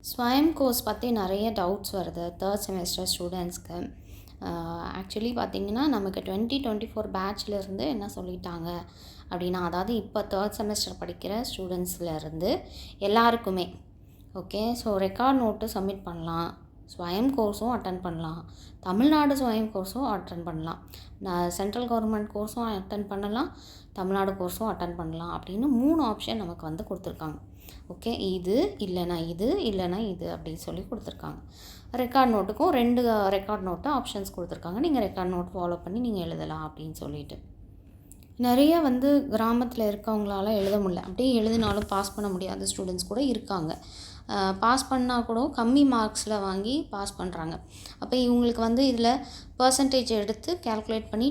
ஸ்வயம் course பற்றி நிறைய doubts வருது தேர்ட் செமஸ்டர் ஸ்டூடெண்ட்ஸ்க்கு. ஆக்சுவலி பார்த்திங்கன்னா நமக்கு 2024 பேட்ச்லேருந்து என்ன சொல்லிட்டாங்க அப்படின்னா, அதாவது இப்போ தேர்ட் செமஸ்டர் படிக்கிற ஸ்டூடெண்ட்ஸ்லேருந்து எல்லாருக்குமே okay. So record note submit பண்ணலாம், ஸ்வயம் கோர்ஸும் அட்டன் பண்ணலாம், தமிழ்நாடு ஸ்வயம் கோர்ஸும் அட்டன் பண்ணலாம், சென்ட்ரல் கவர்மெண்ட் கோர்ஸும் அட்டன் பண்ணலாம், தமிழ்நாடு கோர்ஸும் அட்டன் பண்ணலாம் அப்படின்னு 3 ஆப்ஷன் நமக்கு வந்து கொடுத்துருக்காங்க. ஓகே, இது இல்லைனா இது இல்லைனா இது அப்படின்னு சொல்லி கொடுத்துருக்காங்க. ரெக்கார்ட் நோட்டுக்கும் 2 ரெக்கார்ட் நோட்டு ஆப்ஷன்ஸ் கொடுத்துருக்காங்க. நீங்கள் ரெக்கார்ட் நோட் ஃபாலோ பண்ணி நீங்கள் எழுதலாம் அப்படின்னு சொல்லிட்டு. நிறைய வந்து கிராமத்தில் இருக்கவங்களால எழுத முடியல, அப்படியே எழுதினாலும் பாஸ் பண்ண முடியாத ஸ்டூடெண்ட்ஸ் கூட இருக்காங்க. பாஸ் பண்ணால் கூட கம்மி மார்க்ஸில் வாங்கி பாஸ் பண்ணுறாங்க. அப்போ இவங்களுக்கு வந்து இதில் பர்சன்டேஜ் எடுத்து கேல்குலேட் பண்ணி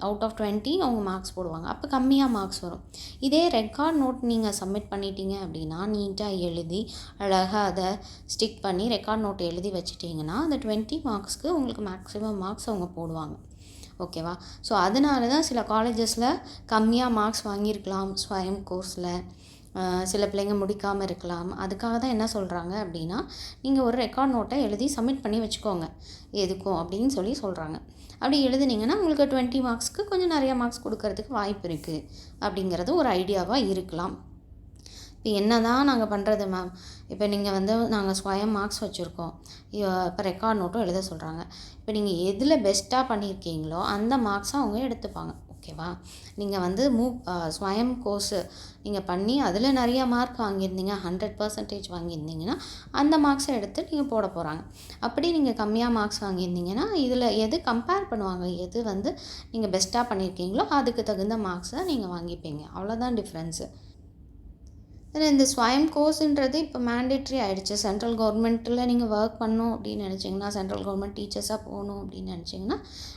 அவுட் ஆஃப் 20 அவங்க மார்க்ஸ் போடுவாங்க. அப்போ கம்மியாக மார்க்ஸ் வரும். இதே ரெக்கார்ட் நோட் நீங்கள் சப்மிட் பண்ணிட்டீங்க அப்படின்னா நீட்டாக எழுதி அழகாக அதை ஸ்டிக் பண்ணி ரெக்கார்ட் நோட் எழுதி வச்சுட்டிங்கன்னா அந்த 20 மார்க்ஸ்க்கு உங்களுக்கு மேக்ஸிமம் மார்க்ஸ் அவங்க போடுவாங்க. ஓகேவா? ஸோ அதனால தான் சில காலேஜஸில் கம்மியாக மார்க்ஸ் வாங்கியிருக்கலாம் ஸ்வயம் கோர்ஸில், சில பிள்ளைங்க முடிக்காமல் இருக்கலாம். அதுக்காக தான் என்ன சொல்கிறாங்க அப்படின்னா, நீங்கள் ஒரு ரெக்கார்ட் நோட்டை எழுதி சப்மிட் பண்ணி வச்சுக்கோங்க எதுக்கும் அப்படின்னு சொல்கிறாங்க. அப்படி எழுதுனீங்கன்னா உங்களுக்கு 20 மார்க்ஸ்க்கு கொஞ்சம் நிறையா மார்க்ஸ் கொடுக்கறதுக்கு வாய்ப்பு இருக்குது அப்படிங்கிறது ஒரு ஐடியாவாக இருக்கலாம். இப்போ என்ன தான் நாங்கள் பண்ணுறது மேம், இப்போ நீங்கள் வந்து நாங்கள் ஸ்வயம் மார்க்ஸ் வச்சுருக்கோம், இப்போ ரெக்கார்ட் நோட்டும் எழுத சொல்கிறாங்க. இப்போ நீங்கள் எதில் பெஸ்ட்டாக பண்ணியிருக்கீங்களோ அந்த மார்க்ஸை அவங்க எடுத்துப்பாங்க. ஓகேவா? நீங்கள் வந்து ஸ்வயம் கோர்ஸு நீங்கள் பண்ணி அதில் நிறையா மார்க் வாங்கியிருந்தீங்க, 100% வாங்கியிருந்தீங்கன்னா அந்த மார்க்ஸை எடுத்து நீங்கள் போட போகிறாங்க. அப்படி நீங்கள் கம்மியாக மார்க்ஸ் வாங்கியிருந்தீங்கன்னா இதில் எது கம்பேர் பண்ணுவாங்க, எது வந்து நீங்கள் பெஸ்ட்டாக பண்ணியிருக்கீங்களோ அதுக்கு தகுந்த மார்க்ஸை நீங்கள் வாங்கிப்பீங்க. அவ்வளோதான் டிஃப்ரென்ஸு. இந்த ஸ்வயம் கோர்ஸுன்றது இப்போ மேண்டேட்ரி ஆகிடுச்சு. சென்ட்ரல் கவர்மெண்ட்டில் நீங்கள் ஒர்க் பண்ணணும் அப்படின்னு நினச்சிங்கன்னா, சென்ட்ரல் கவர்மெண்ட் டீச்சர்ஸாக போகணும் அப்படின்னு நினச்சிங்கன்னா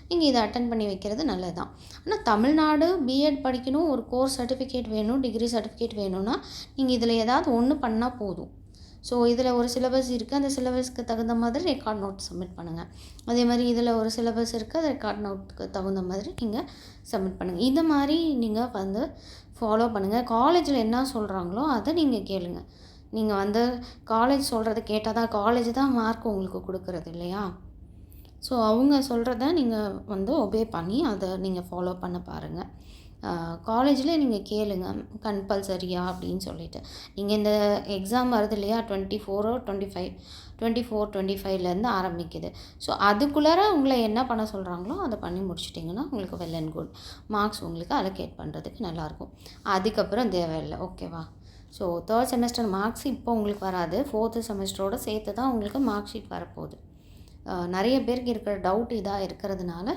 நீங்கள் இதை அட்டன் பண்ணி வைக்கிறது நல்லது தான். ஆனால் தமிழ்நாடு பிஎட் படிக்கணும், ஒரு கோர்ஸ் சர்டிஃபிகேட் வேணும், டிகிரி சர்டிஃபிகேட் வேணும்னா நீங்கள் இதில் ஏதாவது ஒன்று பண்ணால் போதும். ஸோ இதில் ஒரு சிலபஸ் இருக்குது, அந்த சிலபஸ்க்கு தகுந்த மாதிரி ரெக்கார்ட் நோட் சப்மிட் பண்ணுங்கள். அதே மாதிரி இதில் ஒரு சிலபஸ் இருக்குது, அது ரெக்கார்ட் நோட்டுக்கு தகுந்த மாதிரி நீங்கள் சப்மிட் பண்ணுங்கள். இது மாதிரி நீங்கள் வந்து ஃபாலோ பண்ணுங்கள். காலேஜில் என்ன சொல்கிறாங்களோ அதை நீங்கள் கேளுங்கள். நீங்கள் வந்து காலேஜ் சொல்கிறத கேட்டால் தான், காலேஜ் தான் மார்க் உங்களுக்கு கொடுக்குறது இல்லையா? ஸோ அவங்க சொல்கிறத நீங்கள் வந்து ஒபே பண்ணி அதை நீங்கள் ஃபாலோ பண்ண பாருங்கள். காலேஜில் நீங்கள் கேளுங்க கம்பல்சரியா அப்படின்னு சொல்லிட்டு. நீங்கள் இந்த எக்ஸாம் வருது இல்லையா, 24-25 ஆரம்பிக்குது. ஸோ அதுக்குள்ளார உங்களை என்ன பண்ண சொல்கிறாங்களோ அதை பண்ணி முடிச்சிட்டிங்கன்னா உங்களுக்கு வெல் அண்ட் குட். மார்க்ஸ் உங்களுக்கு அலோகேட் பண்ணுறதுக்கு நல்லாயிருக்கும். அதுக்கப்புறம் தேவையில்லை. ஓகேவா? ஸோ தேர்ட் செமஸ்டர் மார்க்ஸ் இப்போ உங்களுக்கு வராது, 4th செமஸ்டரோடு சேர்த்து தான் உங்களுக்கு மார்க் ஷீட் வரப்போகுது. நிறைய பேருக்கு இருக்கிற டவுட் இதாக இருக்கிறதுனால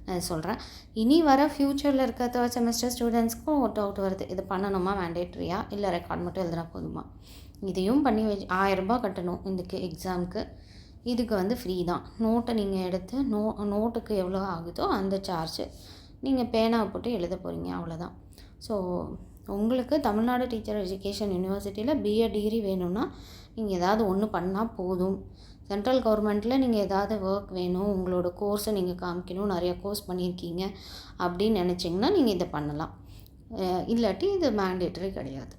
நான் சொல்கிறேன். இனி வர ஃப்யூச்சரில் இருக்க தேர்ட் செமஸ்டர் ஸ்டூடெண்ட்ஸ்க்கும் ஒரு டவுட் வருது, இது பண்ணணுமா, மேண்டேட்ரியா இல்லை ரெக்கார்ட் மட்டும் எழுதுனா போதுமா? இதையும் பண்ணி 1000 ரூபாய் கட்டணும் இதுக்கு எக்ஸாமுக்கு. இதுக்கு வந்து ஃப்ரீ தான். நோட்டை நீங்கள் எடுத்து நோட்டுக்கு எவ்வளோ ஆகுதோ அந்த சார்ஜு நீங்கள் பேனாவை போட்டு எழுத போகிறீங்க, அவ்வளோதான். ஸோ உங்களுக்கு தமிழ்நாடு டீச்சர் எஜுகேஷன் யூனிவர்சிட்டியில் பிஎட் டிகிரி வேணும்னா நீங்கள் ஏதாவது ஒன்று பண்ணால் போதும். சென்ட்ரல் கவர்மெண்ட்டில் நீங்கள் ஏதாவது ஒர்க் வேணும், உங்களோட கோர்ஸை நீங்கள் காமிக்கணும், நிறையா கோர்ஸ் பண்ணியிருக்கீங்க அப்படின்னு நினச்சிங்கன்னா நீங்கள் இதை பண்ணலாம். இல்லாட்டி இது மேண்டேட்டரி கிடையாது.